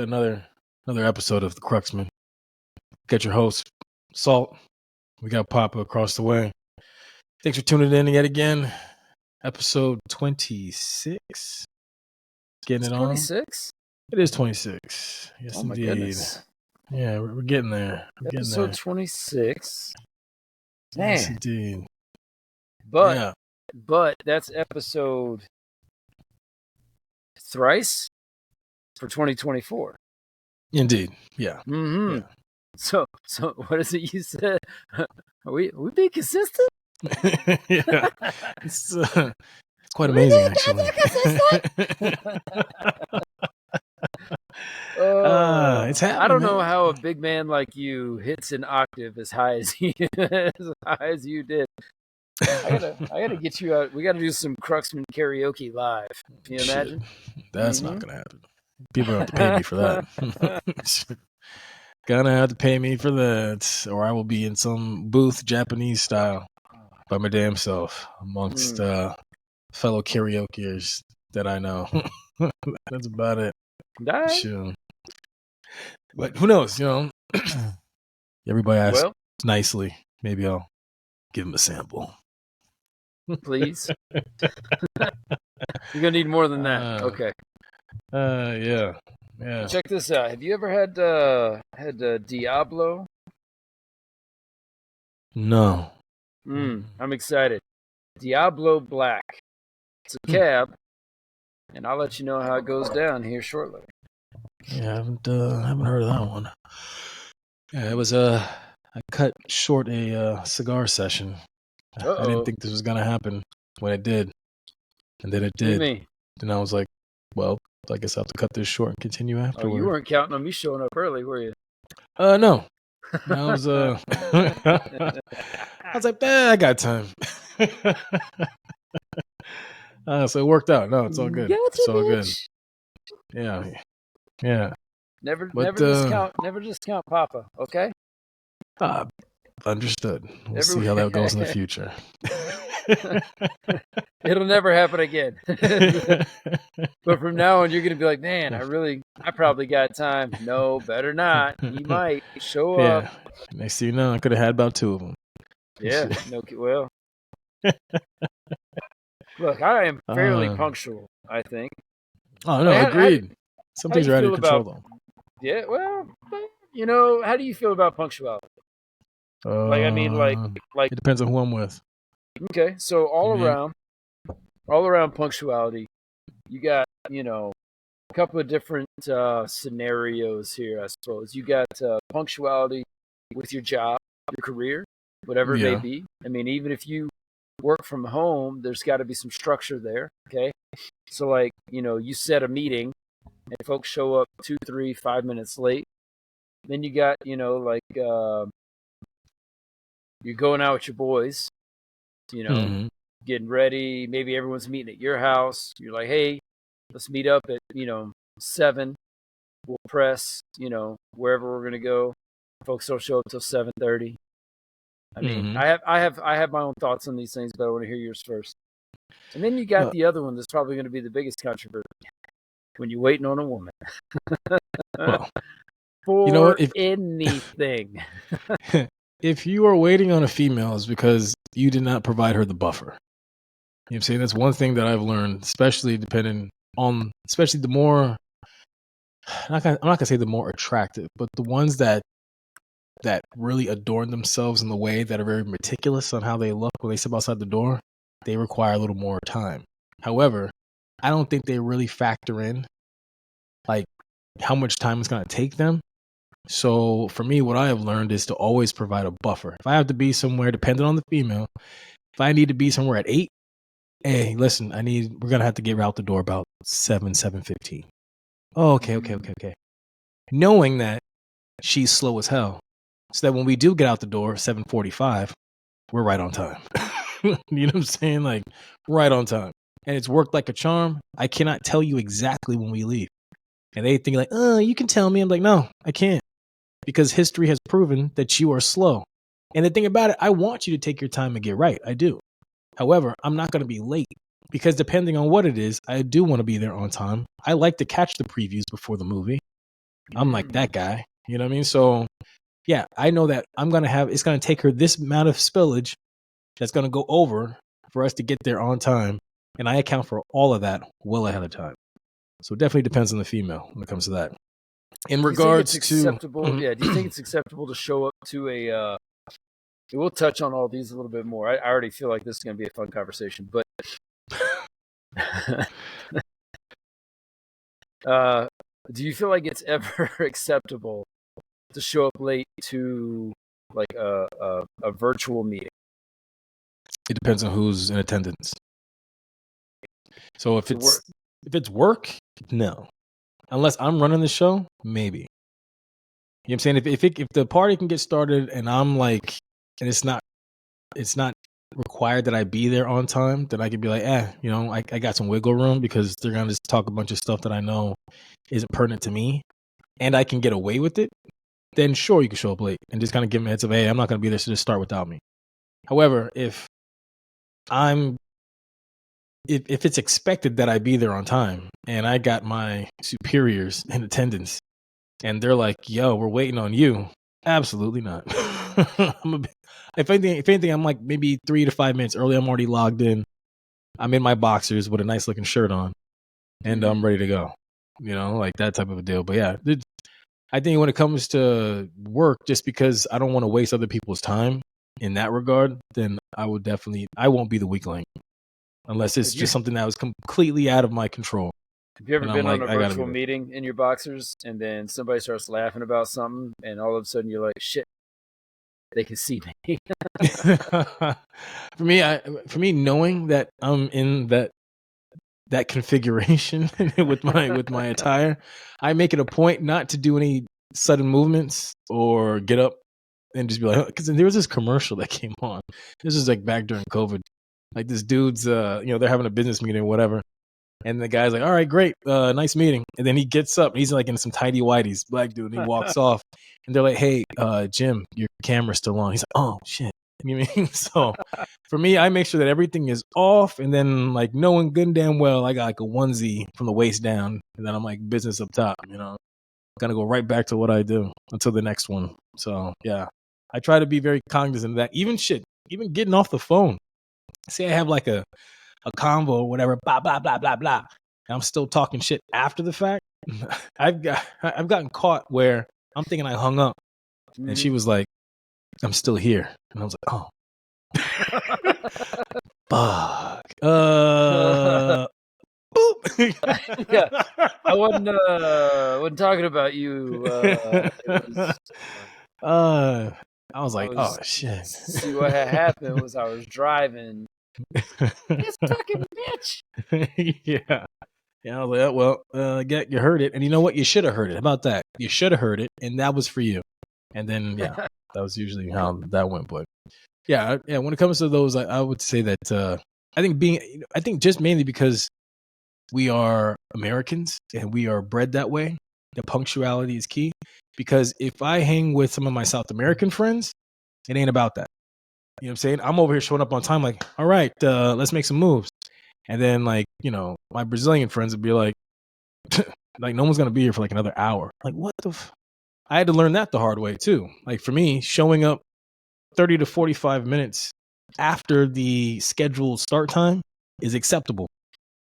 at another episode of the Cruxman. Got your host, Salt. We got Papa across the way. Thanks for tuning in yet again. Episode 26. Getting it on. 26? It is 26. Yes, oh my indeed. Goodness. Yeah, we're getting there. Episode 26. Yes, Man. indeed. But that's episode thrice for 2024. Indeed. Yeah. Mm-hmm. Yeah. So what is it you said? Are we being consistent? Yeah. It's quite amazing, actually. It's happening. I don't know how a big man like you hits an octave as high as you did. I gotta get you out. We gotta do some Cruxman karaoke live. Can you imagine? That's not gonna happen. People have to pay me for that. Gonna have to pay me for that, or I will be in some booth Japanese style by my damn self amongst fellow karaokeers that I know. That's about it. Sure. But who knows? Everybody asks nicely. Maybe I'll give him a sample. Please. You're gonna need more than that. Okay. Yeah. Check this out. Have you ever had Diablo? No. I'm excited. Diablo Black. It's a cab, and I'll let you know how it goes down here shortly. Yeah, I haven't heard of that one. Yeah, it was I cut short a cigar session. I didn't think this was gonna happen when it did, and then it did. And I was like, well, I guess I'll have to cut this short and continue afterward. Oh, you weren't counting on me showing up early, were you? No. I was I was like, I got time. So it worked out. No, it's all good. It's all good. Yeah. Never discount Papa, okay? Understood. We'll see how that goes in the future. It'll never happen again. But from now on, you're going to be like, man, I probably got time. No, better not. He might show up. Next thing you know, I could have had about 2 of them. Yeah. Well. Look, I am fairly punctual, I think. Oh, no, agreed. Some things are out of control, though. Yeah, well, how do you feel about punctuality? It depends on who I'm with. Okay, so all around punctuality, you got, a couple of different scenarios here, I suppose. You got punctuality with your job, your career, whatever it may be. I mean, even if you work from home, there's got to be some structure there, okay? So, you set a meeting, and folks show up 2, 3, 5 minutes late. Then you got, you're going out with your boys, getting ready. Maybe everyone's meeting at your house. You're like, hey, let's meet up at, 7. We'll press, wherever we're going to go. Folks don't show up till 7:30. I mean, I have my own thoughts on these things, but I want to hear yours first. And then you got the other one that's probably going to be the biggest controversy. When you're waiting on a woman. For anything. If you are waiting on a female, it's because you did not provide her the buffer. You know what I'm saying? That's one thing that I've learned, especially the more, I'm not gonna say the more attractive, but the ones that really adorn themselves in the way that are very meticulous on how they look when they step outside the door, they require a little more time. However, I don't think they really factor in how much time it's going to take them. So for me, what I have learned is to always provide a buffer. If I have to be somewhere, depending on the female, if I need to be somewhere at 8, hey, listen, we're going to have to get her out the door about 7:15. Oh, okay. Knowing that she's slow as hell, so that when we do get out the door, 7:45, we're right on time. You know what I'm saying? Right on time. And it's worked like a charm. I cannot tell you exactly when we leave. And they think you can tell me. I'm like, no, I can't. Because history has proven that you are slow. And the thing about it, I want you to take your time and get right. I do. However, I'm not going to be late. Because depending on what it is, I do want to be there on time. I like to catch the previews before the movie. I'm like that guy. You know what I mean? So yeah, I know that it's gonna take her this amount of spillage that's gonna go over for us to get there on time. And I account for all of that well ahead of time. So it definitely depends on the female when it comes to that. In Do you think regards it's to acceptable? Yeah. Do you think it's acceptable to show up to a? We'll touch on all these a little bit more. I already feel like this is going to be a fun conversation, but do you feel like it's ever acceptable to show up late to like a virtual meeting? it depends on who's in attendance. So if it's work, no. Unless I'm running the show, maybe. You know what I'm saying? If the party can get started and I'm like, and it's not required that I be there on time, then I could be like, I got some wiggle room because they're gonna just talk a bunch of stuff that I know isn't pertinent to me, and I can get away with it. Then sure, you can show up late and just kind of give them a heads up. Hey, I'm not gonna be there, so just start without me. However, if it's expected that I be there on time and I got my superiors in attendance and they're like, yo, we're waiting on you. Absolutely not. If anything, I'm like maybe 3 to 5 minutes early. I'm already logged in. I'm in my boxers with a nice looking shirt on and I'm ready to go. Like that type of a deal. But yeah, I think when it comes to work, just because I don't want to waste other people's time in that regard, then I won't be the weak link. Unless it's just something that was completely out of my control. Have you ever been on a virtual meeting in your boxers and then somebody starts laughing about something and all of a sudden you're like, shit, they can see me? For me, knowing that I'm in that configuration with my attire, I make it a point not to do any sudden movements or get up and just be like, because there was this commercial that came on. This was like back during COVID. Like this dude's, they're having a business meeting or whatever. And the guy's like, all right, great. Nice meeting. And then he gets up. He's like in some tidy whities, black dude. And he walks off. And they're like, hey, Jim, your camera's still on. He's like, oh, shit. You know what I mean? So for me, I make sure that everything is off. And then like knowing good and damn well, I got like a onesie from the waist down. And then I'm like business up top, Gonna go right back to what I do until the next one. So yeah, I try to be very cognizant of that. Even getting off the phone. Say I have like a convo or whatever, blah, blah, blah, blah, blah. And I'm still talking shit after the fact. I've gotten caught where I'm thinking I hung up and she was like, I'm still here. And I was like, oh. Fuck. Boop. Yeah. I wasn't talking about you. I was like, oh shit. See what had happened was I was driving. This fucking bitch. Yeah. Yeah, I was like, well, you heard it, and you know what? You should have heard it. How about that? You should have heard it, and that was for you. And then, yeah, that was usually how that went. But yeah, when it comes to those, I would say that I think just mainly because we are Americans and we are bred that way, the punctuality is key. Because if I hang with some of my South American friends, it ain't about that. You know what I'm saying? I'm over here showing up on time, like, all right, let's make some moves. And then, like, my Brazilian friends would be like, like, no one's going to be here for like another hour. Like, what the I had to learn that the hard way too. Like for me, showing up 30 to 45 minutes after the scheduled start time is acceptable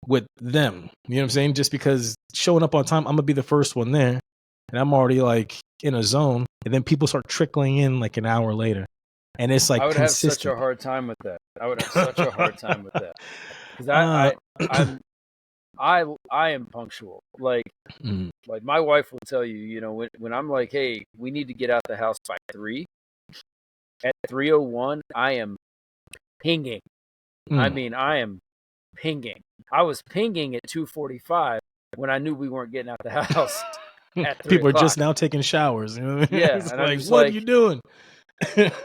with them. You know what I'm saying? Just because showing up on time, I'm going to be the first one there. And I'm already like in a zone. And then people start trickling in like an hour later. And it's like I would consistent. have such a hard time with that. Because I am punctual. Like my wife will tell you, when I'm like, hey, we need to get out the house by 3. At 3:01, I am pinging. I mean, I am pinging. I was pinging at 2:45 when I knew we weren't getting out the house at 3 People o'clock. are just now taking showers. Yeah, it's and like, I'm just what are you doing?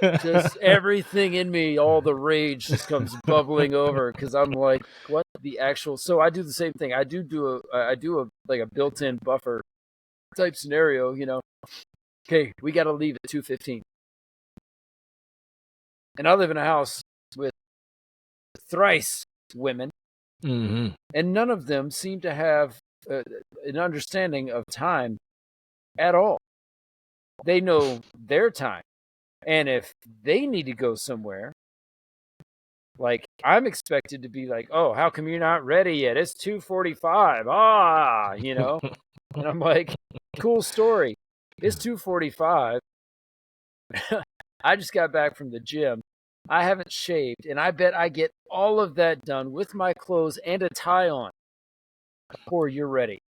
Just everything in me, all the rage just comes bubbling over because I'm like, what the actual? So I do the same thing. I do a built-in buffer type scenario. Okay, we got to leave at 2:15, and I live in a house with thrice women, and none of them seem to have an understanding of time at all. They know their time. And if they need to go somewhere, like I'm expected to be like, oh, how come you're not ready yet? It's 2:45. And I'm like, cool story. It's 2:45. I just got back from the gym. I haven't shaved, and I bet I get all of that done with my clothes and a tie on before you're ready.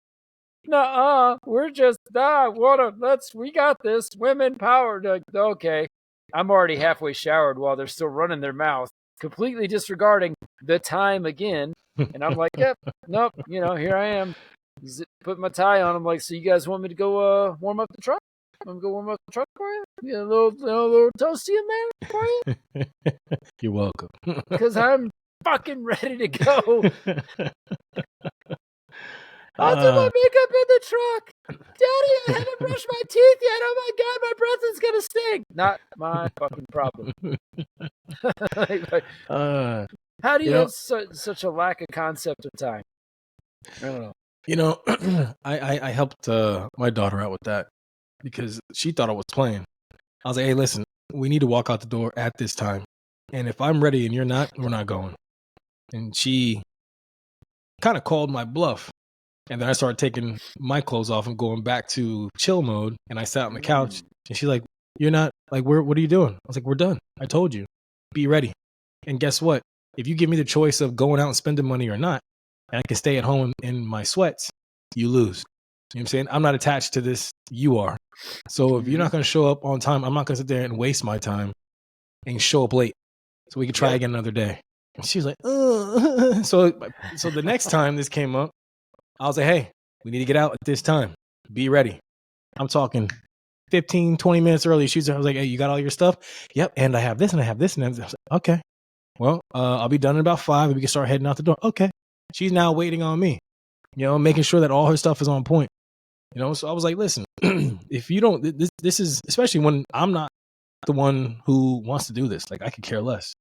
Nuh-uh, we got this, women power. Like, okay, I'm already halfway showered while they're still running their mouth, completely disregarding the time again. And I'm like, yep, nope, here I am. Put my tie on. I'm like, so you guys want me to go warm up the truck? I'm gonna go warm up the truck for you. Get a little toasty in there for you. You're welcome. Because I'm fucking ready to go. I'll do my makeup in the truck. Daddy, I haven't brushed my teeth yet. Oh my God, my breath is gonna stink. Not my fucking problem. How do you have such a lack of concept of time? I don't know. I helped my daughter out with that because she thought I was playing. I was like, hey, listen, we need to walk out the door at this time. And if I'm ready and you're not, we're not going. And she kind of called my bluff. And then I started taking my clothes off and going back to chill mode. And I sat on the couch and she's like, you're not, like, what are you doing? I was like, we're done. I told you, be ready. And guess what? If you give me the choice of going out and spending money or not, and I can stay at home in my sweats, you lose. You know what I'm saying? I'm not attached to this. You are. So if you're not going to show up on time, I'm not going to sit there and waste my time and show up late so we can try again another day. And she was like, ugh. So the next time this came up, I was like, hey, we need to get out at this time. Be ready. I'm talking 15, 20 minutes early. I was like, hey, you got all your stuff? Yep. And I have this and I have this. And I was like, okay. Well, I'll be done in about 5 and we can start heading out the door. Okay. She's now waiting on me, making sure that all her stuff is on point. So I was like, listen, if you don't, this is, especially when I'm not the one who wants to do this. Like, I could care less.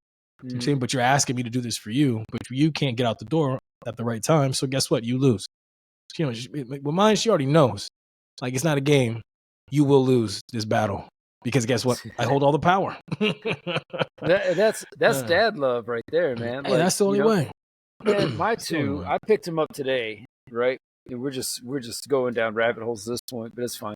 You know what I'm saying? But you're asking me to do this for you, but you can't get out the door at the right time. So guess what? You lose. With mine, she already knows. Like, it's not a game. You will lose this battle because guess what? I hold all the power. That's dad love right there, man. Hey, that's the only way. Man, my two, I picked them up today, right? And we're just going down rabbit holes at this point, but it's fine.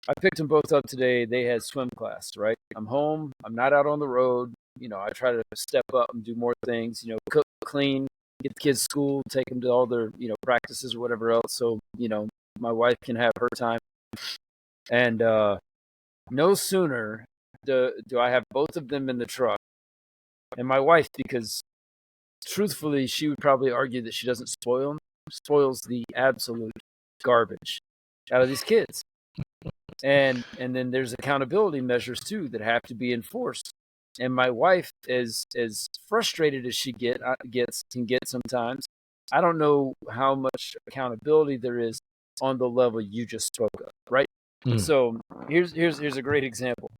I picked them both up today. They had swim class, right? I'm home. I'm not out on the road. I try to step up and do more things. Cook, clean, get the kids to school, take them to all their practices or whatever else. So my wife can have her time. And no sooner do I have both of them in the truck, and my wife, because truthfully, she would probably argue that she doesn't spoil them, spoils the absolute garbage out of these kids. And then there's accountability measures too that have to be enforced. And my wife, as frustrated as she can get sometimes, I don't know how much accountability there is on the level you just spoke of, right? So here's a great example.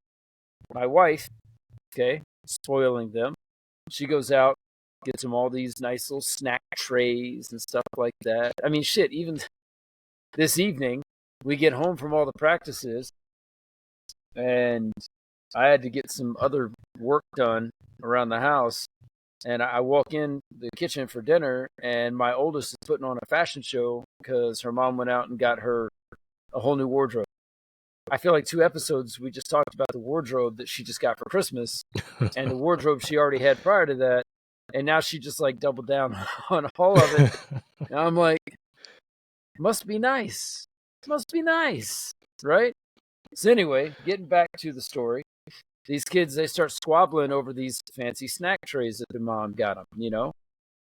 My wife, okay, spoiling them. She goes out, gets them all these nice little snack trays and stuff like that. I mean, shit, even this evening, we get home from all the practices, and I had to get some other work done around the house. And I walk in the kitchen for dinner, and my oldest is putting on a fashion show because her mom went out and got her a whole new wardrobe. I feel like 2 episodes we just talked about the wardrobe that she just got for Christmas and the wardrobe she already had prior to that. And now she just like doubled down on all of it. And I'm like, must be nice. Must be nice. Right? So anyway, getting back to the story, these kids, they start squabbling over these fancy snack trays that their mom got them,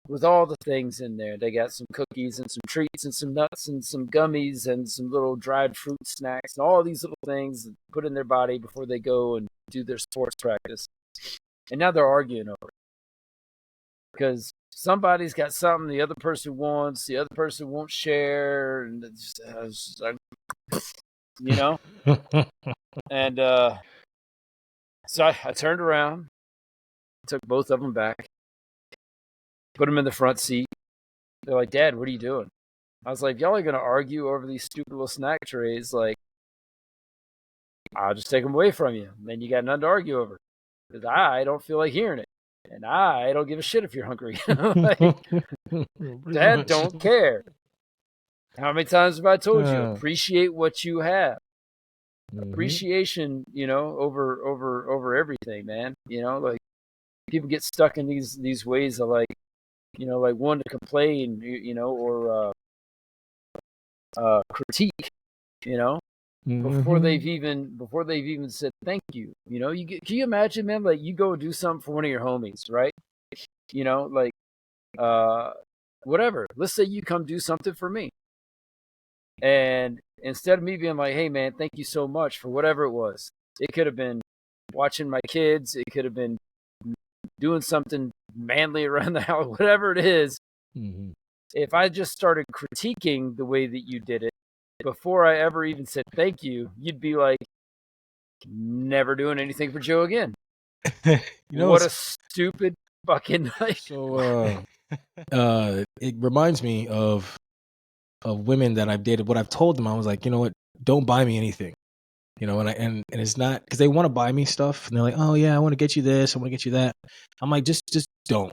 with all the things in there. They got some cookies and some treats and some nuts and some gummies and some little dried fruit snacks and all these little things that put in their body before they go and do their sports practice. And now they're arguing over it because somebody's got something the other person wants, the other person won't share, and it's like, And so I turned around, took both of them back, put them in the front seat. They're like, Dad, what are you doing? I was like, y'all are going to argue over these stupid little snack trays. Like, I'll just take them away from you. Then you got nothing to argue over because I don't feel like hearing it. And I don't give a shit if you're hungry. Like, Dad don't care. How many times have I told you? Appreciate what you have. Appreciation, over everything, man. Like people get stuck in these ways of like, like one to complain, or critique, before they've even said thank you. Can you imagine, man? Like you go do something for one of your homies, right? Like whatever. Let's say you come do something for me, and instead of me being like, "Hey, man, thank you so much for whatever it was," it could have been watching my kids. It could have been doing something manly around the house, whatever it is. If I just started critiquing the way that you did it before I ever even said thank you, you'd be like, never doing anything for Joe again. What a stupid fucking life. So it reminds me of women that I've dated. What I've told them, I was like, you know what, don't buy me anything. And it's not because they want to buy me stuff, and they're like, oh yeah, I want to get you this, I want to get you that. I'm like, just don't.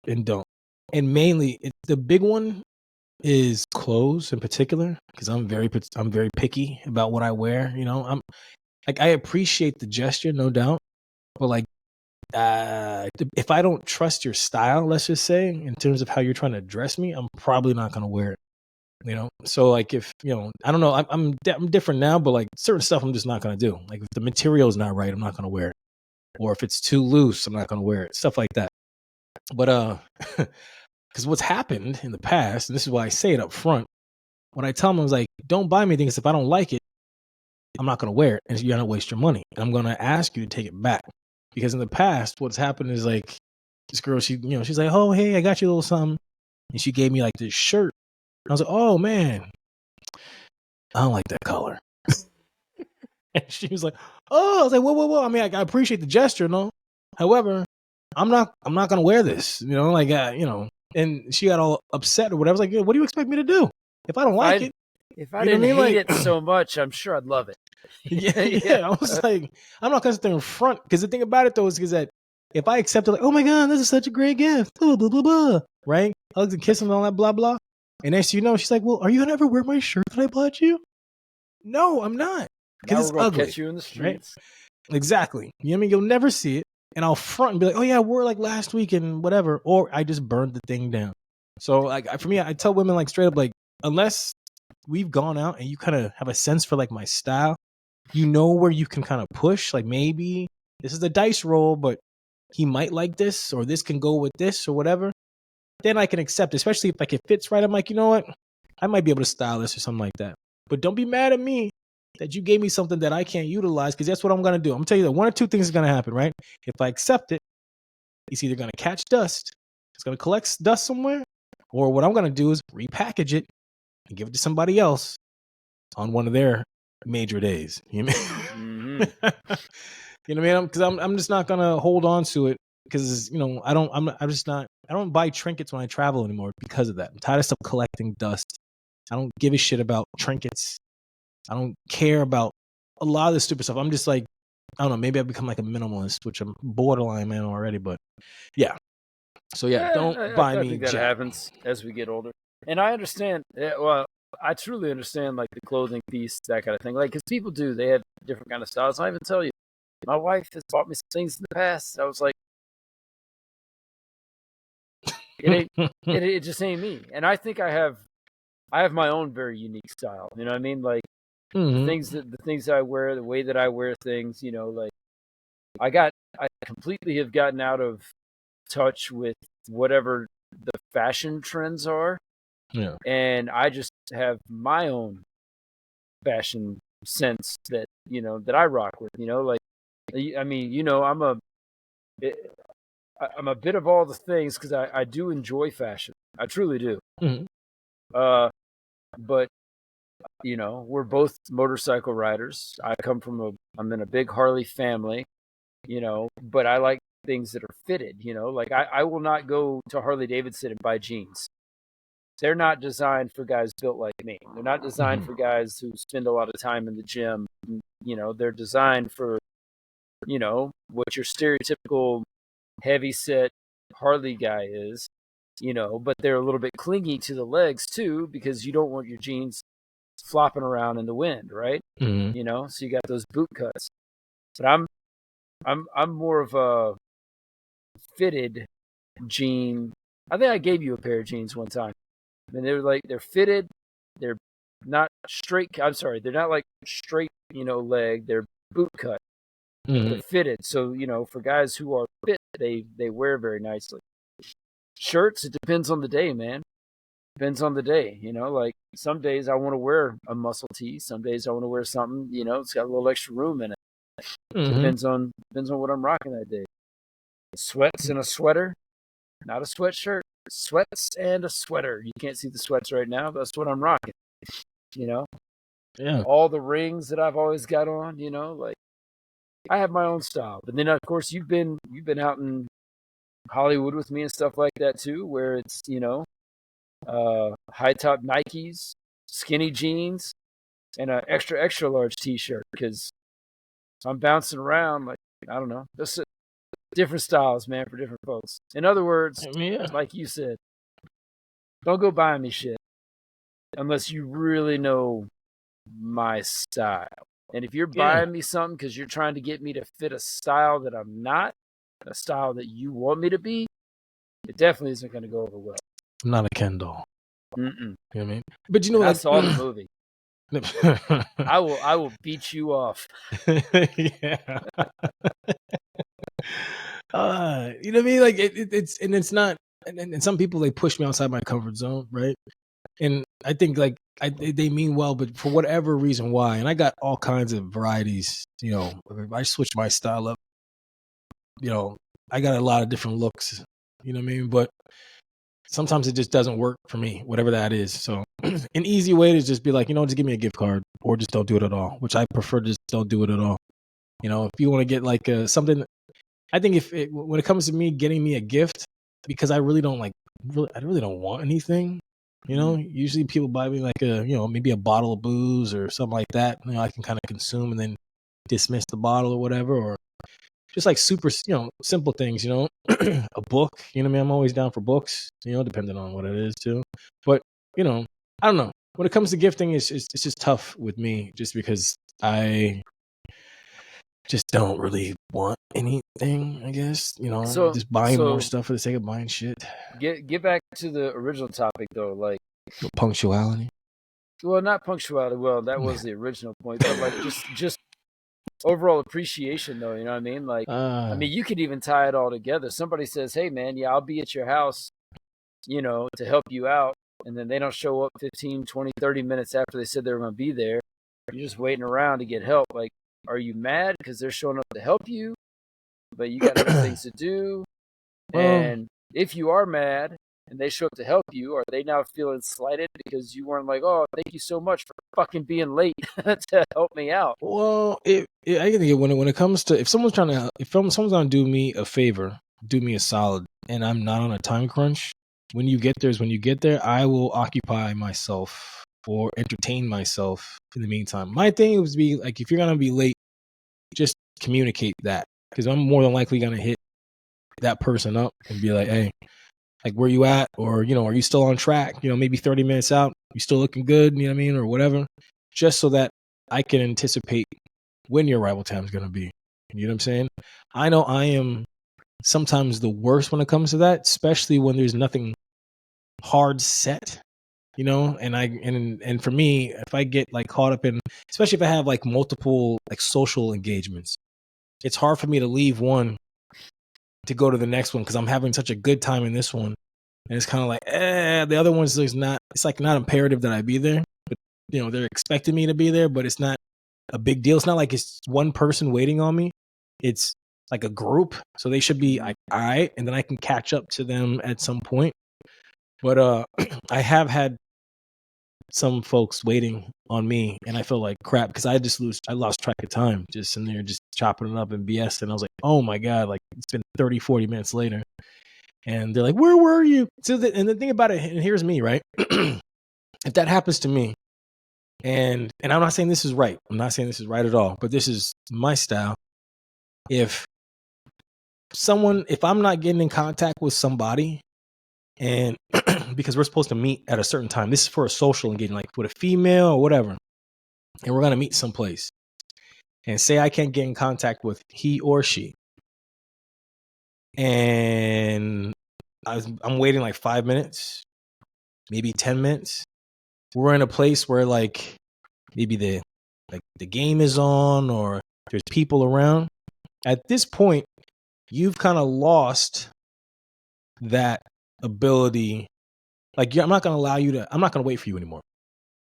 And mainly, the big one is clothes in particular, because I'm very picky about what I wear. I'm like, I appreciate the gesture, no doubt, but like, if I don't trust your style, let's just say, in terms of how you're trying to dress me, I'm probably not going to wear it. So like if I don't know, I'm different now, but like certain stuff I'm just not going to do. Like if the material is not right, I'm not going to wear it, or if it's too loose, I'm not going to wear it. Stuff like that. But because what's happened in the past, and this is why I say it up front, when I tell them, I was like, don't buy me things if I don't like it, I'm not going to wear it, and you're going to waste your money. And I'm going to ask you to take it back, because in the past, what's happened is like this girl, she's like, oh hey, I got you a little something, and she gave me like this shirt. I was like, oh man, I don't like that color. And she was like, oh, I was like, whoa. I mean, I appreciate the gesture, no. However, I'm not gonna wear this, and she got all upset or whatever. I was like, yeah, what do you expect me to do if I don't like it? If I didn't hate it so much, I'm sure I'd love it. Yeah. I was like, I'm not gonna sit there in front, because the thing about it though is that if I accept it, like, oh my god, this is such a great gift, blah blah blah blah, right? Hugs and kisses and all that, blah blah. And next you know, she's like, well, are you gonna ever wear my shirt that I bought you? No, I'm not, because it's ugly. Catch you in the streets, right? Exactly. You know what I mean? You'll never see it, and I'll front and be like, oh yeah, I wore it like last week and whatever, or I just burned the thing down. So like for me, I tell women like straight up, like, unless we've gone out and you kind of have a sense for like my style, where you can kind of push, like maybe this is a dice roll, but he might like this, or this can go with this or whatever, then I can accept it, especially if like it fits right. I'm like, you know what, I might be able to style this or something like that. But don't be mad at me that you gave me something that I can't utilize, because that's what I'm going to do. I'm going to tell you that one or two things is going to happen, right? If I accept it, it's either going to catch dust, it's going to collect dust somewhere, or what I'm going to do is repackage it and give it to somebody else on one of their major days. You know what I mean? You know what I mean? Because I'm just not going to hold on to it, because I don't buy trinkets when I travel anymore because of that. I'm tired of stuff collecting dust. I don't give a shit about trinkets. I don't care about a lot of this stupid stuff. I'm just like, I don't know, maybe I've become like a minimalist, which I'm borderline man already, but yeah. So yeah, don't buy me. I think that happens as we get older. And I understand, well, I truly understand like the clothing piece, that kind of thing. Like, because people they have different kind of styles. I even tell you, my wife has bought me some things in the past. I was like, it just ain't me. And I think I have my own very unique style. You know what I mean? Like the things that I wear, the way that I wear things. Like I completely have gotten out of touch with whatever the fashion trends are. Yeah. And I just have my own fashion sense that that I rock with. Like I mean, I'm a bit of all the things, because I do enjoy fashion. I truly do. But we're both motorcycle riders. I'm in a big Harley family, but I like things that are fitted, like I will not go to Harley Davidson and buy jeans. They're not designed for guys built like me. They're not designed for guys who spend a lot of time in the gym, they're designed for, what your stereotypical heavy set Harley guy is, but they're a little bit clingy to the legs too, because you don't want your jeans flopping around in the wind, right? Mm-hmm. So you got those boot cuts. But I'm more of a fitted jean. I think I gave you a pair of jeans one time. I mean, they're fitted. They're not straight. I'm sorry, they're not like straight, leg. They're boot cut. Mm-hmm. They're fitted. So for guys who are fit, they wear very nicely. Shirts, it depends on the day, man. Depends on the day. Like some days I want to wear a muscle tee. Some days I want to wear something. It's got a little extra room in it. Mm-hmm. Depends on what I'm rocking that day. Sweats and a sweater, not a sweatshirt. Sweats and a sweater. You can't see the sweats right now, but that's what I'm rocking. Yeah. All the rings that I've always got on. Like I have my own style. But then of course you've been out in Hollywood with me and stuff like that too, where it's high top Nikes, skinny jeans, and an extra large T-shirt, because I'm bouncing around like, I don't know, just different styles, man, for different folks. In other words, I mean, yeah. like you said, don't go buying me shit unless you really know my style. And if you're buying me something because you're trying to get me to fit a style that I'm not, a style that you want me to be, it definitely isn't going to go over well. I'm not a Ken doll. Mm-mm. You know what I mean? But I saw the movie. I will beat you off. Yeah. You know what I mean? Like it's not, and some people, they push me outside my comfort zone, right? And I think like they mean well, but for whatever reason, why? And I got all kinds of varieties. I switched my style up. I got a lot of different looks. You know what I mean? But sometimes it just doesn't work for me, whatever that is. So an easy way to just be like, just give me a gift card, or just don't do it at all, which I prefer. Just don't do it at all. If you want to get like something, I think when it comes to me getting me a gift, because I really don't I really don't want anything. Usually people buy me like maybe a bottle of booze or something like that. I can kind of consume and then dismiss the bottle or whatever, or just like super, simple things, a book, what I mean? I'm always down for books, depending on what it is too. But, I don't know. When it comes to gifting, it's just tough with me, just because I just don't really want anything, I guess, So just buying more stuff for the sake of buying shit. Get back to the original topic though, like punctuality. Well, not punctuality. Well, that was the original point, but like just overall appreciation though, you know what I mean? Like I mean, you could even tie it all together. Somebody says, "Hey man, yeah, I'll be at your house, to help you out." And then they don't show up 15, 20, 30 minutes after they said they were going to be there. You're just waiting around to get help. Like, are you mad because they're showing up to help you, but you got other things to do? And if you are mad and they show up to help you, are they now feeling slighted because you weren't like, "Oh, thank you so much for fucking being late to help me out"? Well, I think when it comes to, if someone's going to do me a favor, do me a solid, and I'm not on a time crunch, when you get there, I will occupy myself or entertain myself in the meantime. My thing would be like, if you're going to be late, just communicate that, because I'm more than likely going to hit that person up and be like, "Hey, like, where you at?" Or, "Are you still on track? Maybe 30 minutes out, you still looking good?" You know what I mean? Or whatever, just so that I can anticipate when your arrival time is going to be. You know what I'm saying? I know I am sometimes the worst when it comes to that, especially when there's nothing hard set, and for me, if I get like caught up in, especially if I have like multiple like social engagements, it's hard for me to leave one to go to the next one, because I'm having such a good time in this one, and it's kind of like, the other ones, it's like not imperative that I be there, but they're expecting me to be there, but it's not a big deal. It's not like it's one person waiting on me. It's like a group, so they should be like, all right, and then I can catch up to them at some point. But I have had some folks waiting on me, and I feel like crap, because I lost track of time just in there, just chopping it up and BS, and I was like, oh my god, like it's been 30-40 minutes later, and they're like, where were you? And the thing about it, and here's me, right? If that happens to me, And I'm not saying this is right. I'm not saying this is right at all, but this is my style. If I'm not getting in contact with somebody, and because we're supposed to meet at a certain time, this is for a social engagement, like with a female or whatever, and we're going to meet someplace, and say I can't get in contact with he or she, and I'm waiting like 5 minutes, maybe 10 minutes. We're in a place where like maybe the game is on or there's people around. At this point, you've kind of lost that ability. Like, I'm not going to wait for you anymore.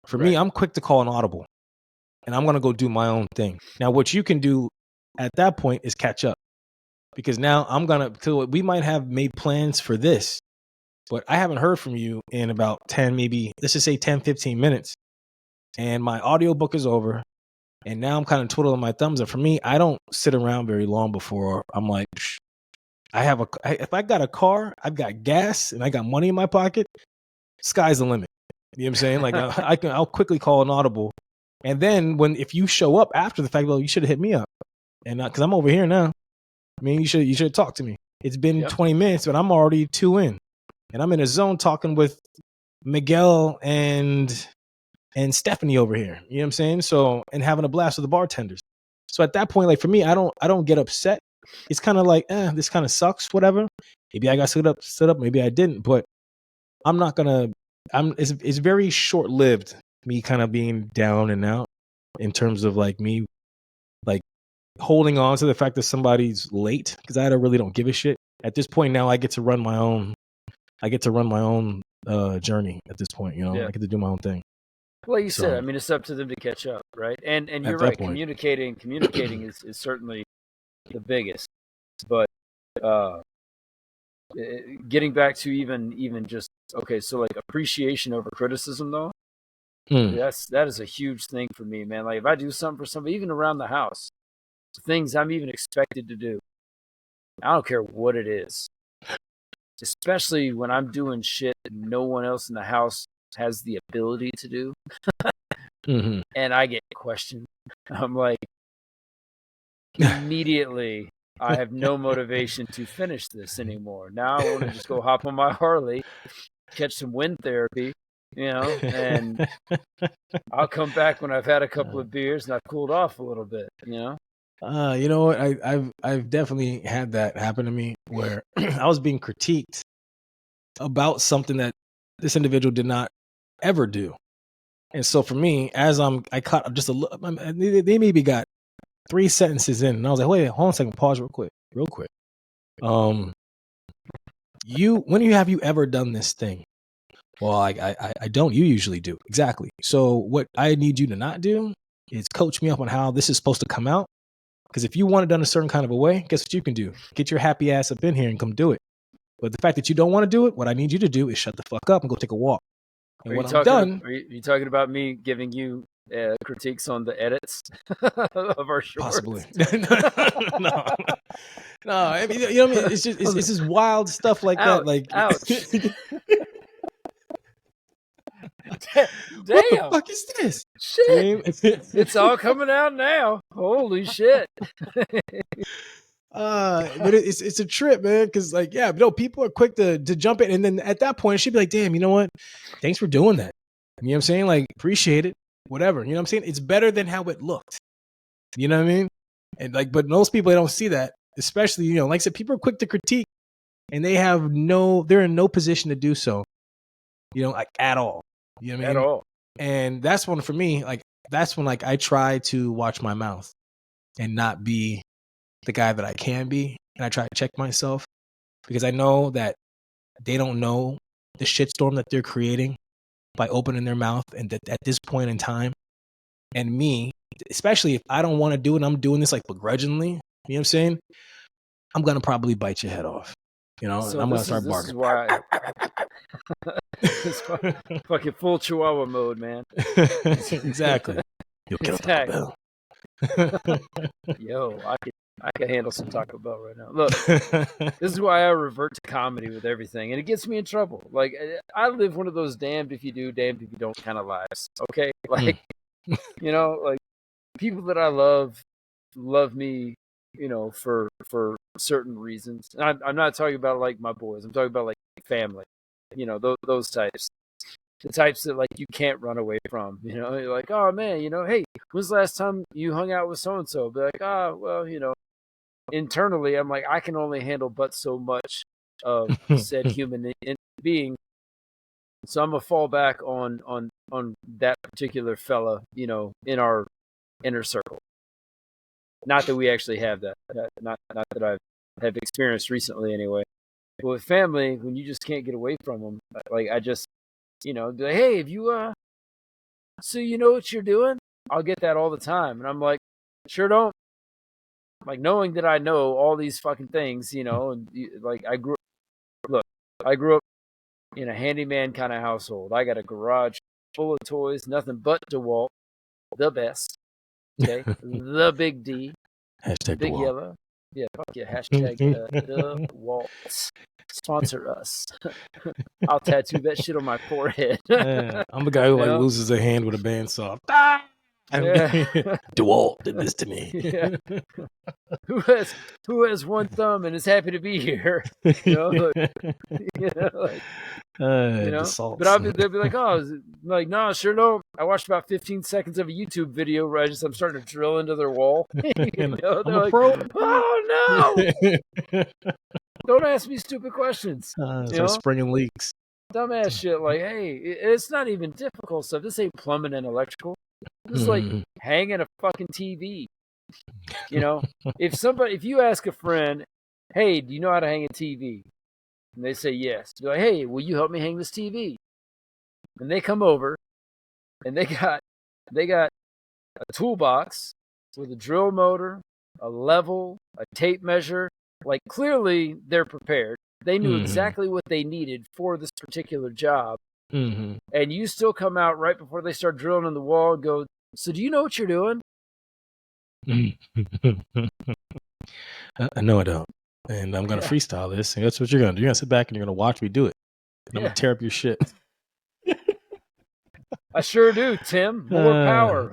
For me, I'm quick to call an audible, and I'm going to go do my own thing. Now, what you can do at that point is catch up, because now we might have made plans for this, but I haven't heard from you in about 10, maybe let's just say 10, 15 minutes. And my audiobook is over. And now I'm kind of twiddling my thumbs. And for me, I don't sit around very long before I'm like, if I got a car, I've got gas, and I got money in my pocket, sky's the limit. You know what I'm saying? Like I'll quickly call an audible. And then if you show up after the fact, well, you should have hit me up. And because I'm over here now, I mean, you should talk to me. It's been 20 minutes, but I'm already 2 in, and I'm in a zone talking with Miguel and Stephanie over here. You know what I'm saying? So, and having a blast with the bartenders. So at that point, like for me, I don't get upset. It's kind of like, this kind of sucks, whatever. Maybe I got stood up, maybe I didn't, but I'm not gonna. It's very short lived. Me kind of being down and out in terms of like me, like holding on to the fact that somebody's late, because I really don't give a shit. At this point now, I get to run my own. Journey at this point. You know, I get to do my own thing. Well, you said, I mean, it's up to them to catch up, right? And you're right. Communicating is certainly the biggest. But getting back to even just so like appreciation over criticism, though, that is a huge thing for me, man. Like if I do something for somebody, even around the house, things I'm even expected to do, I don't care what it is. Especially when I'm doing shit that no one else in the house has the ability to do. And I get questioned. I'm like, immediately, I have no motivation to finish this anymore. Now I want to just go hop on my Harley, catch some wind therapy, and I'll come back when I've had a couple of beers and I've cooled off a little bit, You know what? I've definitely had that happen to me where I was being critiqued about something that this individual did not ever do. And so for me, as I caught just a little, they maybe got 3 sentences in, and I was like, wait, hold on a second, pause real quick. When have you ever done this thing? Well, I don't. You usually do. Exactly. So what I need you to not do is coach me up on how this is supposed to come out. Because if you want it done a certain kind of a way, guess what you can do? Get your happy ass up in here and come do it. But the fact that you don't want to do it, what I need you to do is shut the fuck up and go take a walk. And are you talking about me giving you critiques on the edits of our shorts? Possibly. No. I mean, you know what I mean? It's just wild stuff like that. Like, ouch. Damn. What the fuck is this? Shit. It's all coming out now. Holy shit. But it's a trip, man. Because like, people are quick to jump in, and then at that point, it should be like, damn, you know what? Thanks for doing that. You know what I'm saying? Like, appreciate it. Whatever. You know what I'm saying? It's better than how it looked. You know what I mean? And like, but most people, they don't see that. Especially, like I said, people are quick to critique, and they're in no position to do so. Like at all. You know what I mean? At all. And that's one for me. Like that's when I try to watch my mouth and not be the guy that I can be, and I try to check myself, because I know that they don't know the shitstorm that they're creating by opening their mouth, and that at this point in time, and me, especially if I don't want to do it, I'm doing this like begrudgingly. You know what I'm saying? I'm gonna probably bite your head off. So and I'm gonna start barking. This is why fucking full Chihuahua mode, man. Exactly. You'll kill Taco Bell. Yo, I can handle some Taco Bell right now. Look, this is why I revert to comedy with everything, and it gets me in trouble. Like I live one of those damned if you do, damned if you don't kind of lives. Okay, like Like people that I love me, for certain reasons. And I'm not talking about like my boys. I'm talking about like family. Those types. The types that like you can't run away from. You're like, oh man, hey, when's the last time you hung out with so and so? Be like, well, internally, I'm like, I can only handle but so much of said human being. So I'm gonna fall back on that particular fella, in our inner circle. Not that we actually have that. Not that I have experienced recently, anyway. But with family, when you just can't get away from them, like I just, be like, hey, have you so you know what you're doing? I'll get that all the time, and I'm like, sure don't. Like knowing that I know all these fucking things, and like I grew up in a handyman kind of household. I got a garage full of toys, nothing but DeWalt, the best. Okay, the big D, Hashtag big DeWalt. yellow. Yeah, fuck yeah. Hashtag DeWalt. Sponsor us. I'll tattoo that shit on my forehead. Yeah, I'm the guy who like loses a hand with a bandsaw. Yeah. DeWalt did this to me. Yeah. Who has one thumb and is happy to be here? Like, DeSalts. But they'll be like, oh, like, no, sure no. I watched about 15 seconds of a YouTube video where I'm starting to drill into their wall. I'm They're a like, pro. oh no! Don't ask me stupid questions. Start springing leaks. Dumbass shit. Like, hey, it's not even difficult stuff. This ain't plumbing and electrical. This is like hanging a fucking TV. If you ask a friend, hey, do you know how to hang a TV? And they say yes. You're like, hey, will you help me hang this TV? And they come over, and they got a toolbox with a drill motor, a level, a tape measure. Like clearly they're prepared. They knew exactly what they needed for this particular job. And you still come out right before they start drilling in the wall and go, so do you know what you're doing? No, I don't. And I'm going to freestyle this. And that's what you're going to do. You're going to sit back and you're going to watch me do it. And I'm going to tear up your shit. I sure do, Tim. More power.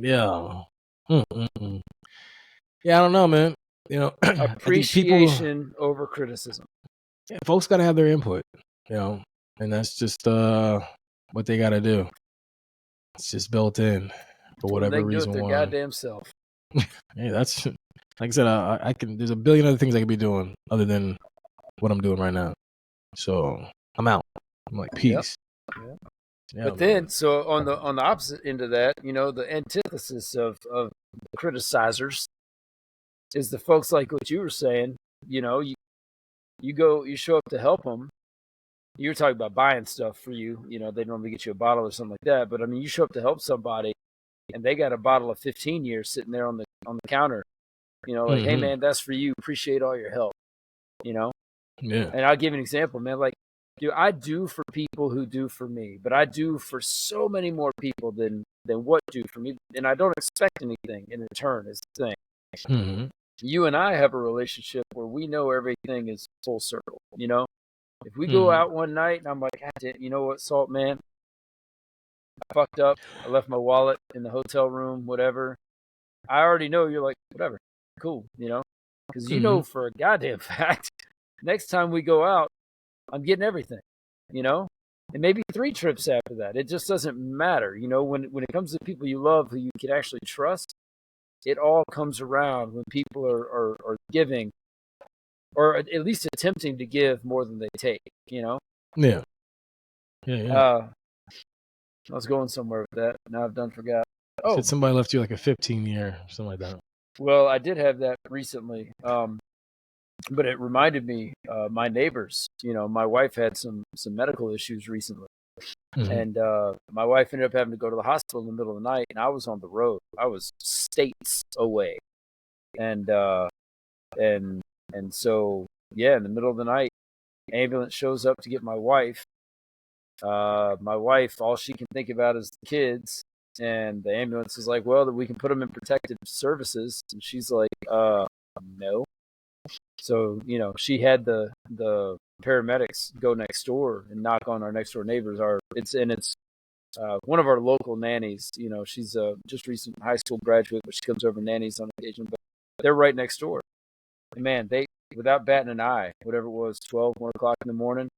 Yeah. Yeah, I don't know, man. Appreciation over criticism. Yeah, folks got to have their input, and that's just what they got to do. It's just built in for whatever reason. They do it their goddamn self. Hey, that's like I said. I can. There's a billion other things I could be doing other than what I'm doing right now. So I'm out. I'm like, peace. Yep. Yeah, but then, so on the opposite end of that, the antithesis of criticizers is the folks like what you were saying. You show up to help them. You were talking about buying stuff for you. They normally get you a bottle or something like that. But I mean, you show up to help somebody, and they got a bottle of 15 years sitting there on the counter. Like, hey man, that's for you. Appreciate all your help. Yeah. And I'll give you an example, man. Like, dude, I do for people who do for me, but I do for so many more people than what do for me, and I don't expect anything in return. Is the thing. You and I have a relationship where we know everything is full circle. If we go out one night and I'm like, you know what, Salt man, I fucked up. I left my wallet in the hotel room, whatever. I already know you're like, whatever, cool, because you know for a goddamn fact, next time we go out, I'm getting everything, and maybe 3 trips after that. It just doesn't matter, when it comes to people you love who you can actually trust. It all comes around when people are giving, or at least attempting to give more than they take, Yeah. I was going somewhere with that. Now I've forgot. Oh, said somebody left you like a 15-year, something like that. Well, I did have that recently, but it reminded me, my neighbors. My wife had some medical issues recently, and my wife ended up having to go to the hospital in the middle of the night, and I was on the road. I was states away, and so in the middle of the night, ambulance shows up to get my wife. My wife, all she can think about is the kids, and the ambulance is like, well, that we can put them in protective services, and she's like, no. So she had the paramedics go next door and knock on our next door neighbors. It's one of our local nannies. You know, she's a just recent high school graduate, but she comes over and nannies on occasion. But they're right next door. And man, they, without batting an eye, whatever it was, 1 o'clock in the morning,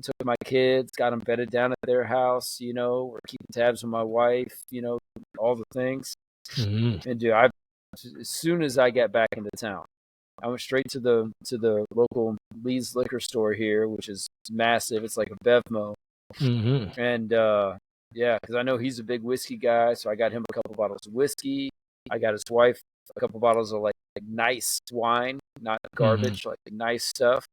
took my kids, got them bedded down at their house. You know, we're keeping tabs on my wife. You know, all the things. Mm-hmm. And dude, as soon as I got back into town, I went straight to the local Lee's liquor store here, which is massive. It's like a Bevmo. Mm-hmm. And yeah, because I know he's a big whiskey guy, so I got him a couple bottles of whiskey. I got his wife a couple bottles of like nice wine, not garbage, like nice stuff.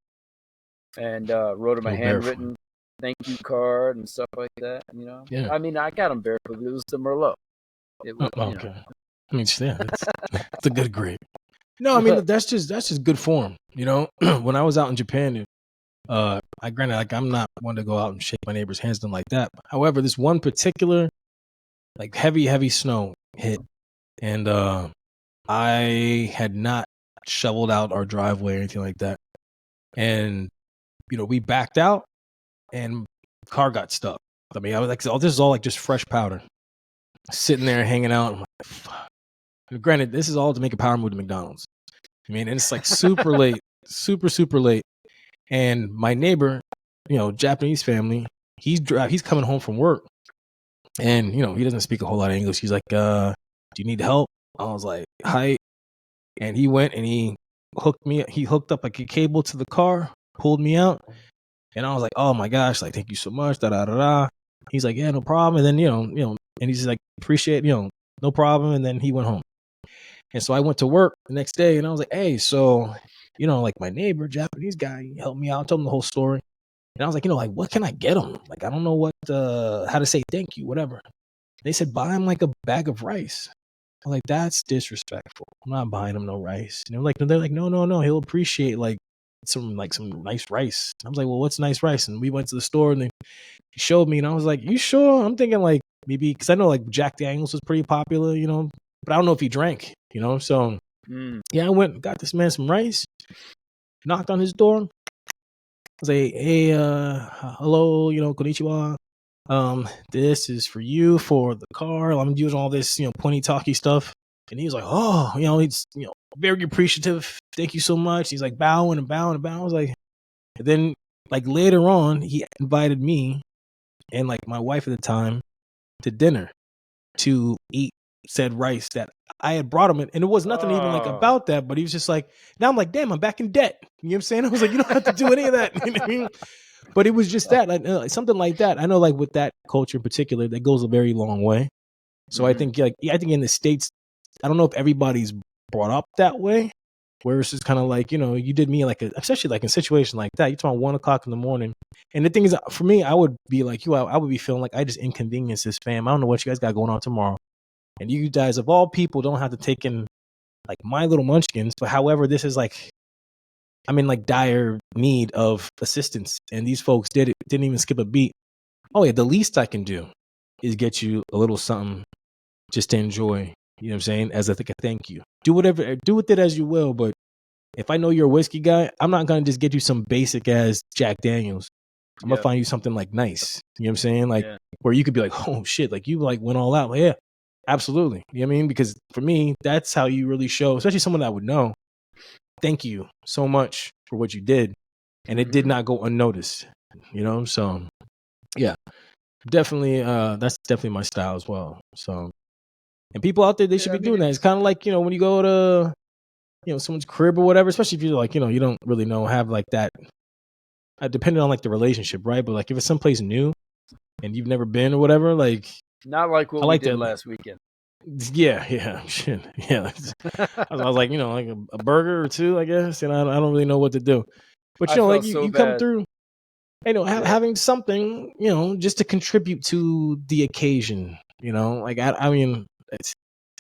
And wrote him a handwritten thank you card and stuff like that. You know, Yeah. I mean, I got him barefoot. It was the Merlot. It was, okay. You know. I mean, yeah, that's a good grade. No, I mean that's just good form. You know, when I was out in Japan, I granted, like, I'm not one to go out and shake my neighbor's hands, nothing like that. However, this one particular, like, heavy snow hit, and I had not shoveled out our driveway or anything like that, and you know, we backed out, and car got stuck. I mean, I was like, oh, this is all like just fresh powder, sitting there hanging out. I'm like, fuck. Granted, this is all to make a power move to McDonald's. I mean, and it's like super late, super late. And my neighbor, you know, Japanese family, he's coming home from work, and you know, he doesn't speak a whole lot of English. He's like, "Do you need help?" I was like, "Hi," and he went and he hooked up like a cable to the car, pulled me out, and I was like, "Oh my gosh, like, thank you so much." Da da da da. He's like, "Yeah, no problem." And then you know, and he's just like, "Appreciate, you know, no problem." And then he went home. And so I went to work the next day, and I was like, "Hey, so, you know, like, my neighbor, Japanese guy, he helped me out, told him the whole story." And I was like, you know, like, what can I get him? Like, I don't know how to say thank you, whatever. They said, buy him like a bag of rice. I'm like, that's disrespectful. I'm not buying him no rice. And they're like, no, he'll appreciate like some nice rice. I was like, well, what's nice rice? And we went to the store, and he showed me, and I was like, you sure? I'm thinking like maybe because I know like Jack Daniels was pretty popular, you know, but I don't know if he drank, you know. So yeah, I went and got this man some rice, knocked on his door. I was like, hey, hello, you know, konnichiwa. This is for you for the car. I'm using all this, you know, pointy talky stuff. And he was like, oh, you know, he's, you know, very appreciative. Thank you so much. He's like bowing and bowing and bowing. I was like, and then like later on, he invited me and like my wife at the time to dinner to eat said rice that I had brought him in. And it was nothing even like about that, but he was just like, now I'm like, damn, I'm back in debt. You know what I'm saying? I was like, you don't have to do any of that. You know what I mean? But it was just that, like, something like that. I know, like with that culture in particular, that goes a very long way. So I think, like, I think in the States, I don't know if everybody's brought up that way, where it's just kind of like, you know, you did me like especially like in a situation like that. You're talking 1 o'clock in the morning, and the thing is, for me, I would be like you. I would be feeling like I just inconvenienced this fam. I don't know what you guys got going on tomorrow, and you guys of all people don't have to take in like my little munchkins. But however, this is like, I'm in like dire need of assistance, and these folks didn't even skip a beat. Oh yeah, the least I can do is get you a little something just to enjoy. You know what I'm saying? As I think a thank you. Do with it as you will. But if I know you're a whiskey guy, I'm not gonna just get you some basic ass Jack Daniels. I'm gonna find you something like nice. You know what I'm saying? Like where you could be like, oh shit, like you like went all out. Like, yeah, absolutely. You know what I mean? Because for me, that's how you really show, especially someone that would know. Thank you so much for what you did. And it did not go unnoticed, you know? So yeah, definitely, that's definitely my style as well. So, and people out there, they should be doing that. It's kind of like, you know, when you go to, you know, someone's crib or whatever, especially if you're like, you know, you don't really know, have like that, depending on like the relationship, right? But like if it's someplace new and you've never been or whatever, like, not like what we did last weekend. Yeah, shit, yeah. I was like, you know, like a burger or two, I guess, and I don't really know what to do. But you know, like you come through, you know, having something, you know, just to contribute to the occasion, you know, like I mean,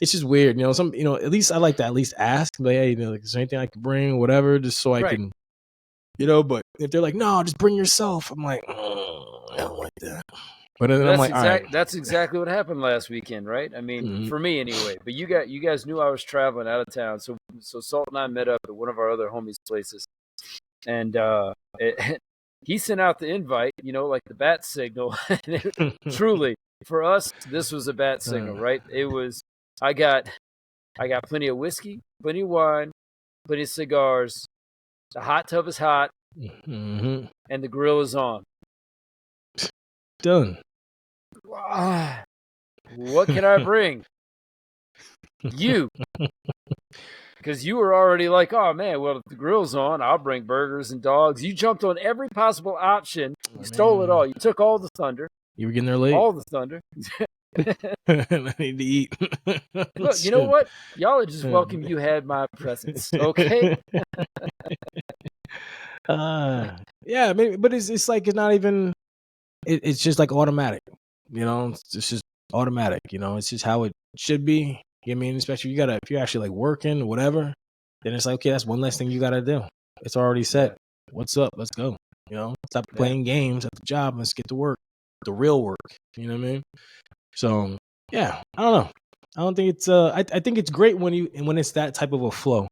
it's just weird, you know. You know, at least I like to at least ask, like, hey, you know, like, is there anything I can bring, whatever, just so I can, you know. But if they're like, no, just bring yourself, I'm like, I don't like that. But then I'm like, all right. That's exactly what happened last weekend, right? I mean, for me anyway. But you guys knew I was traveling out of town, so Salt and I met up at one of our other homies' places, and he sent out the invite, like the bat signal. Truly, for us, this was a bat signal, right? It was. I got plenty of whiskey, plenty of wine, plenty of cigars. The hot tub is hot, Mm-hmm. and the grill is on. Done. What can I bring? You. Because you were already like, oh man, well, if the grill's on, I'll bring burgers and dogs. You jumped on every possible option. You stole it all. You took all the thunder. You were getting there late. All the thunder. I need to eat. Look, you know what? Y'all are just welcome you had my presence. Okay. Yeah, maybe, but it's like it's not even. It's just like automatic. It's just automatic. It's just how it should be. You know what I mean? Especially if you're actually like working or whatever, then it's like, okay, that's one less thing you gotta do. It's already set. Yeah. What's up? Let's go. Stop playing games at the job. Let's get to work. The real work. You know what I mean? So yeah, I don't know. I don't think it's I think it's great when it's that type of a flow.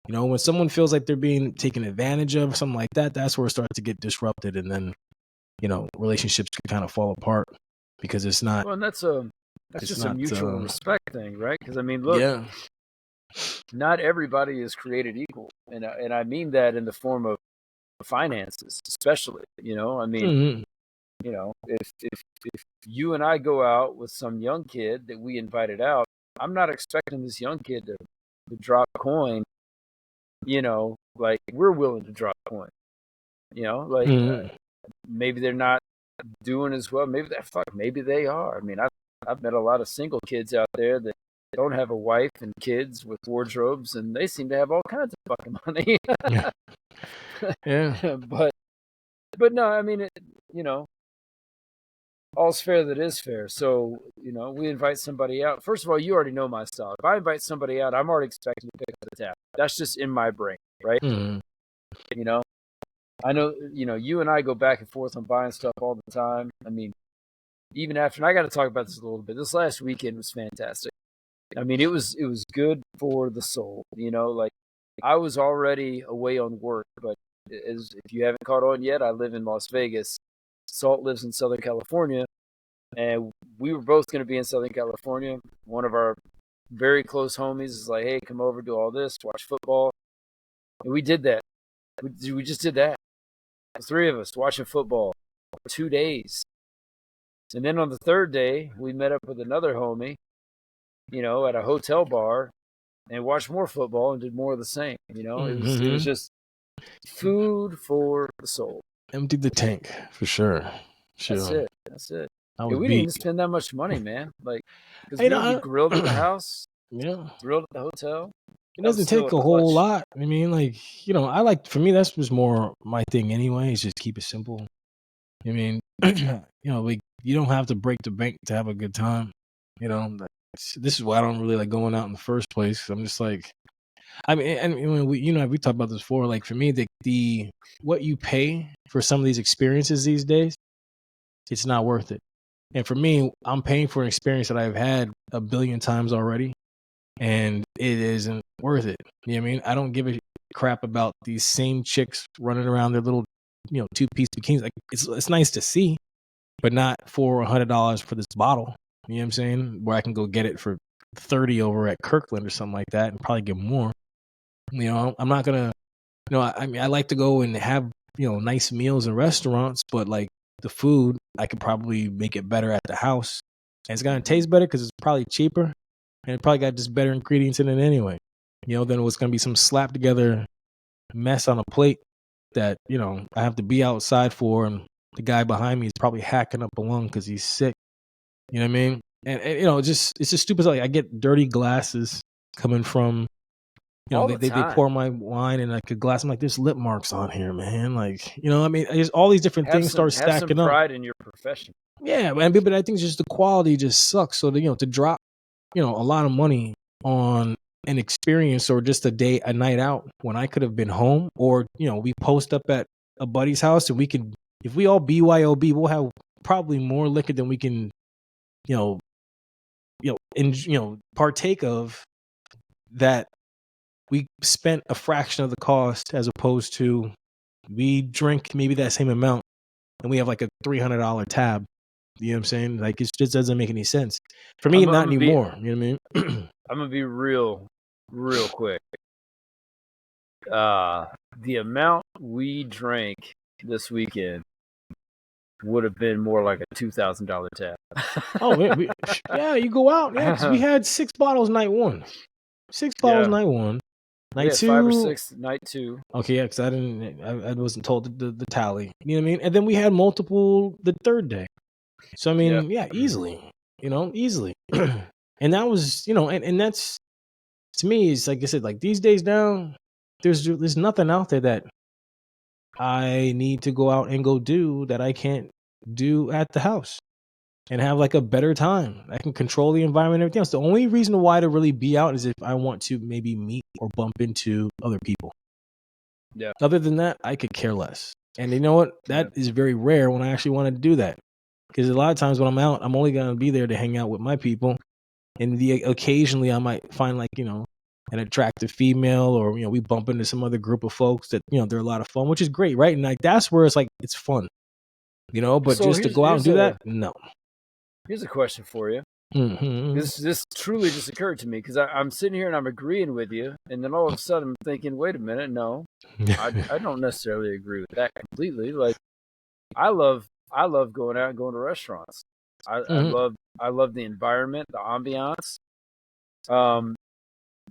When someone feels like they're being taken advantage of or something like that, that's where it starts to get disrupted, and then relationships can kind of fall apart because it's not. Well, and that's just a mutual respect thing, right? Because I mean, look, not everybody is created equal, and I mean that in the form of finances, especially. I mean, if you and I go out with some young kid that we invited out, I'm not expecting this young kid to drop a coin. Like we're willing to drop a coin. Maybe they're not doing as well. Maybe they are. I mean, I've met a lot of single kids out there that don't have a wife and kids with wardrobes, and they seem to have all kinds of fucking money. Yeah. But no, I mean, all's fair that is fair. So, we invite somebody out. First of all, you already know my style. If I invite somebody out, I'm already expecting to pick up the tab. That's just in my brain, right? Mm-hmm. I know, you and I go back and forth on buying stuff all the time. I mean, even after, and I got to talk about this a little bit. This last weekend was fantastic. I mean, it was good for the soul. Like I was already away on work, but if you haven't caught on yet, I live in Las Vegas. Salt lives in Southern California, and we were both going to be in Southern California. One of our very close homies is like, hey, come over, do all this, watch football. And we did that. We just did that. The three of us watching football for 2 days. And then on the third day, we met up with another homie, at a hotel bar and watched more football and did more of the same. It was just food for the soul. Empty the tank for sure. That's it. We didn't even spend that much money, man. Like, because we grilled at the house, grilled at the hotel. It doesn't take a whole lot. I mean, like, for me, that's just more my thing anyway, is just keep it simple. I mean, like, you don't have to break the bank to have a good time. This is why I don't really like going out in the first place. I'm just like, I mean, and we talked about this before. Like for me, the what you pay for some of these experiences these days, it's not worth it. And for me, I'm paying for an experience that I've had a billion times already, and it isn't worth it. You know what I mean? I don't give a crap about these same chicks running around their little, 2-piece bikinis. Like it's nice to see, but not for $100 for this bottle. You know what I'm saying? Where I can go get it for $30 over at Kirkland or something like that, and probably get more. I'm not gonna. I mean, I like to go and have nice meals in restaurants, but like the food, I could probably make it better at the house, and it's gonna taste better because it's probably cheaper, and it probably got just better ingredients in it anyway. Then what's gonna be some slap together mess on a plate that I have to be outside for, and the guy behind me is probably hacking up a lung because he's sick. You know what I mean? And it's just stupid. Like I get dirty glasses coming from. They pour my wine in like a glass. I'm like, there's lip marks on here, man. Like, I mean, just all these different things start stacking up. Have some pride in your profession. Yeah, but I think just the quality just sucks. So to drop, a lot of money on an experience or just a night out when I could have been home, or we post up at a buddy's house and we could, if we all BYOB, we'll have probably more liquor than we can, partake of that. We spent a fraction of the cost as opposed to we drink maybe that same amount, and we have like a $300 tab. You know what I'm saying? Like, it just doesn't make any sense for me. Not anymore. You know what I mean? I'm gonna be real quick. The amount we drank this weekend would have been more like a $2,000 tab. Oh, yeah, you go out, yeah, because we had 6 bottles night one, 6 bottles night one, night two, 5 or 6 night two. Okay, yeah, because I wasn't told the tally. You know what I mean? And then we had multiple the third day. So I mean, yeah, easily, easily. And that was, and that's, to me, it's like I said, like these days now, there's nothing out there that I need to go out and go do that I can't do at the house and have like a better time. I can control the environment and everything else. The only reason why to really be out is if I want to maybe meet or bump into other people. Yeah. Other than that, I could care less. And you know what? That is very rare when I actually want to do that. Because a lot of times when I'm out, I'm only going to be there to hang out with my people. And occasionally I might find like, an attractive female, or, we bump into some other group of folks that, they're a lot of fun, which is great, right? And like that's where it's like, it's fun, but So just to go out and do that, no. Here's a question for you. Mm-hmm. This truly just occurred to me because I'm sitting here and I'm agreeing with you, and then all of a sudden I'm thinking, wait a minute, no, I don't necessarily agree with that completely. Like, I love going out and going to restaurants. I love the environment, the ambiance.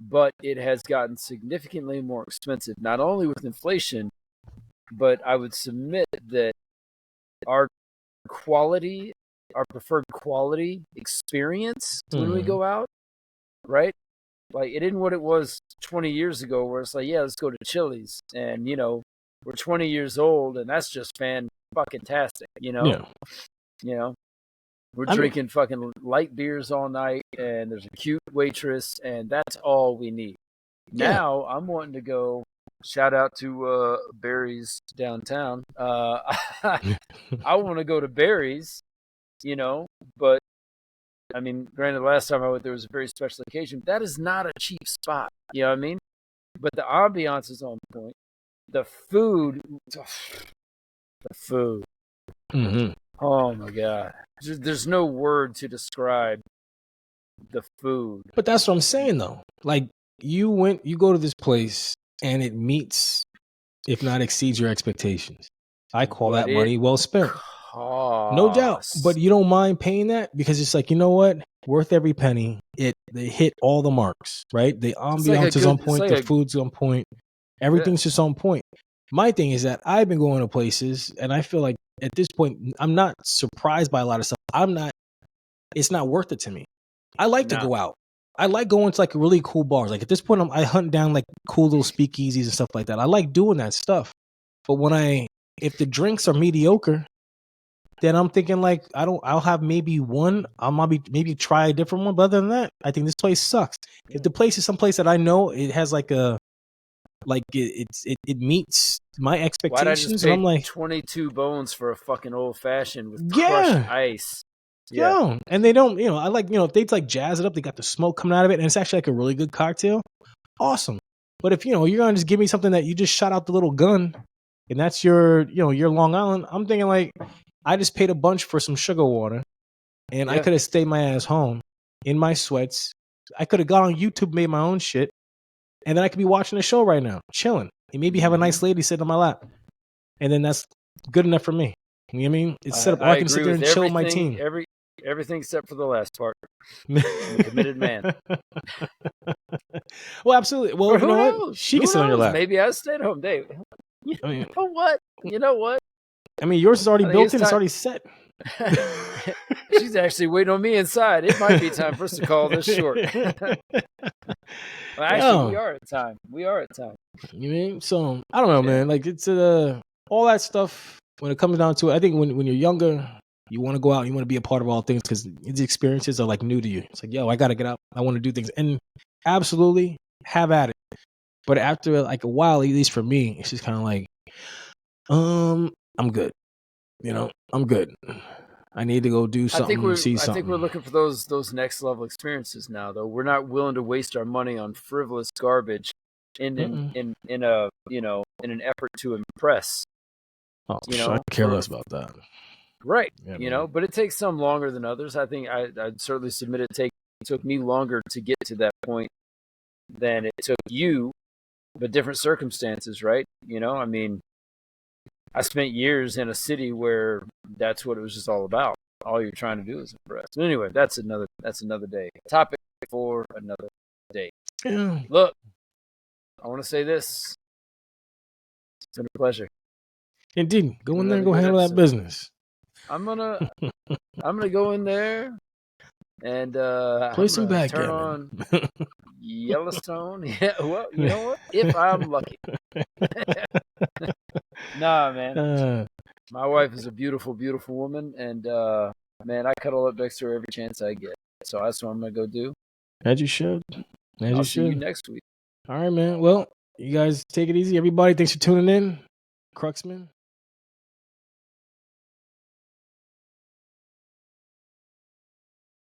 But it has gotten significantly more expensive, not only with inflation, but I would submit that our preferred quality experience when we go out, right? Like, it isn't what it was 20 years ago where it's like, yeah, let's go to Chili's, and we're 20 years old and that's just fan-fucking-tastic, Yeah. We're drinking fucking light beers all night, and there's a cute waitress, and that's all we need. Yeah. Now I'm wanting to go. Shout out to Barry's downtown. I want to go to Barry's, but I mean, granted, last time I went, there was a very special occasion. That is not a cheap spot. You know what I mean? But the ambiance is on point. The food. Mm-hmm. Oh my God. There's no word to describe the food. But that's what I'm saying, though. Like, you go to this place and it meets, if not exceeds, your expectations. I call that money well spent. No doubt. But you don't mind paying that because it's like, you know what? Worth every penny. They hit all the marks, right? The ambiance is on point. The food's on point. Everything's just on point. My thing is that I've been going to places and I feel like at this point, I'm not surprised by a lot of stuff. It's not worth it to me. I like to go out. I like going to like really cool bars. Like at this point, I hunt down like cool little speakeasies and stuff like that. I like doing that stuff. But if the drinks are mediocre, then I'm thinking like, I'll have maybe one. I'll maybe try a different one. But other than that, I think this place sucks. If the place is someplace that I know it has like it meets my expectations, why'd I just and I'm like 22 bones for a fucking old fashioned with crushed ice. Yeah, and they don't, I like, if they like jazz it up, they got the smoke coming out of it, and it's actually like a really good cocktail. Awesome. But if you're gonna just give me something that you just shot out the little gun, and that's your Long Island, I'm thinking like, I just paid a bunch for some sugar water, and I could have stayed my ass home in my sweats. I could have gone on YouTube, made my own shit, and then I could be watching the show right now, chilling, and maybe have a nice lady sitting on my lap, and then that's good enough for me. You know what I mean? It's set up. I can sit there and chill with my team. Everything except for the last part. I'm a committed man. Well, absolutely. Well, you know what? She can sit on your lap. Maybe I stay at home, Dave. You know what? I mean, yours is already built in. It's already set. She's actually waiting on me inside. It might be time for us to call this short. Well, actually, we are at time. You mean? So, I don't know, man. Like, it's all that stuff, when it comes down to it, I think when you're younger, you want to go out, you want to be a part of all things because the experiences are like new to you. It's like, yo, I got to get out. I want to do things. And absolutely, have at it. But after like a while, at least for me, it's just kind of like, I'm good. I'm good. I need to go do something, see something. I think we're looking for those next level experiences now, though. We're not willing to waste our money on frivolous garbage in a in an effort to impress. Oh, I care less about that. Right. Yeah, but it takes some longer than others. I think I'd certainly submit it took me longer to get to that point than it took you, but different circumstances, right? I mean, I spent years in a city where that's what it was just all about. All you're trying to do is impress. But anyway, that's another day. Topic for another day. Yeah. Look, I want to say this. It's been a pleasure. Indeed. Go in there and go handle that business. I'm gonna go in there and play some turn on Yellowstone. Yeah, well, you know what? If I'm lucky. Nah, man. My wife is a beautiful, beautiful woman, and man, I cuddle up next to her every chance I get. So that's what I'm gonna go do. As you should. I'll see you next week. All right, man. Well, you guys take it easy. Everybody, thanks for tuning in. Cruxman.